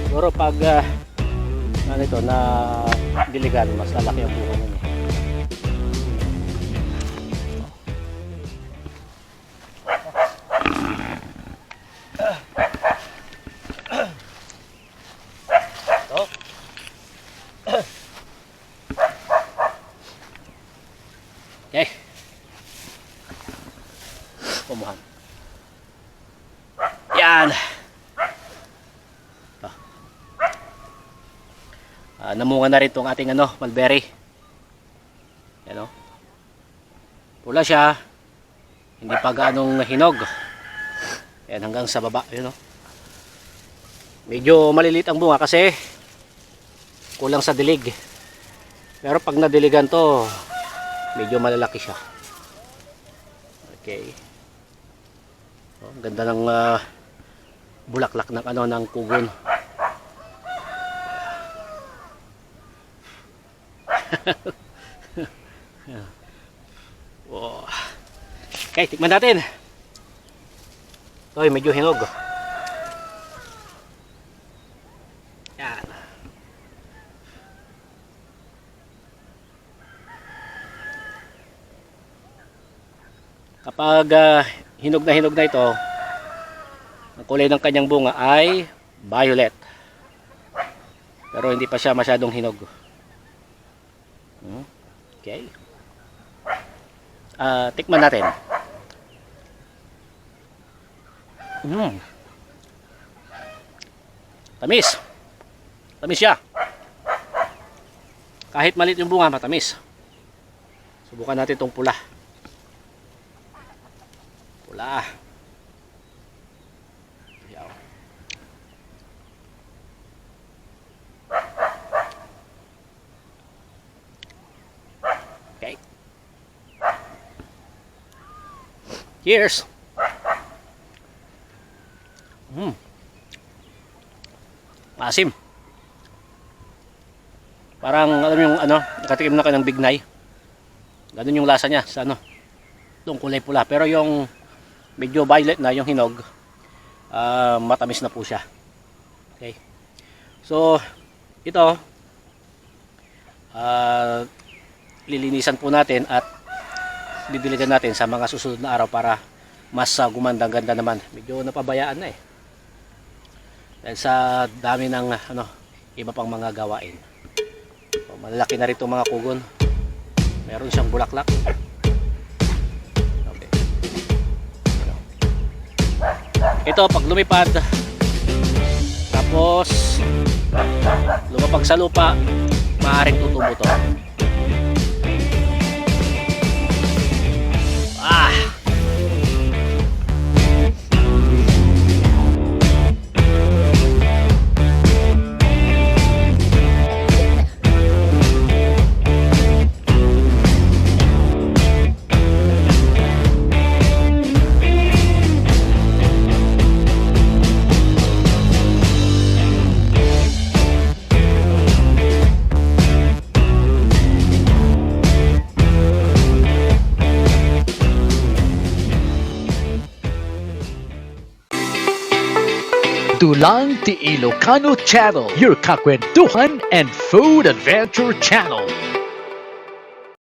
Siguro pag ano ito na diligan, mas lalaki ang bunga niya. Okay. Pumuhan. Yan. Namunga na rin itong ating mulberry. Yan o. Pula siya. Hindi pa gaanong hinog. Yan hanggang sa baba. Yan o. Medyo maliliit ang bunga kasi kulang sa dilig. Pero pag nadiligan to, medyo malalaki siya. Okay. Oh, ang ganda ng bulaklak ng ng kugon. Oh. Okay, tikman natin. Ito, medyo hinog. Yan. Kapag hinog na ito, ang kulay ng kanyang bunga ay violet. Pero hindi pa siya masyadong hinog. Okay. Tikman natin. Tamis. Tamis siya. Kahit maliit yung bunga, matamis. Subukan natin itong pula. Pula. Yaw. Okay. Cheers. Maasim. Parang alam yung nakatikim na ka ng bignay. Ganun yung lasa niya sa itong kulay pula. Pero yung medyo violet na yung hinog, matamis na po siya. Okay. So ito lilinisan po natin at didiligan natin sa mga susunod na araw para mas gumanda-ganda naman. Medyo napabayaan na dahil sa dami ng iba pang mga gawain. So, malalaki na rin itong mga kugon. Meron siyang bulaklak. Okay. Ito pag lumipad tapos lumapag sa lupa, maaaring tutubo to. Dulang Ti Ilocano Channel, your kakwentuhan and food adventure channel.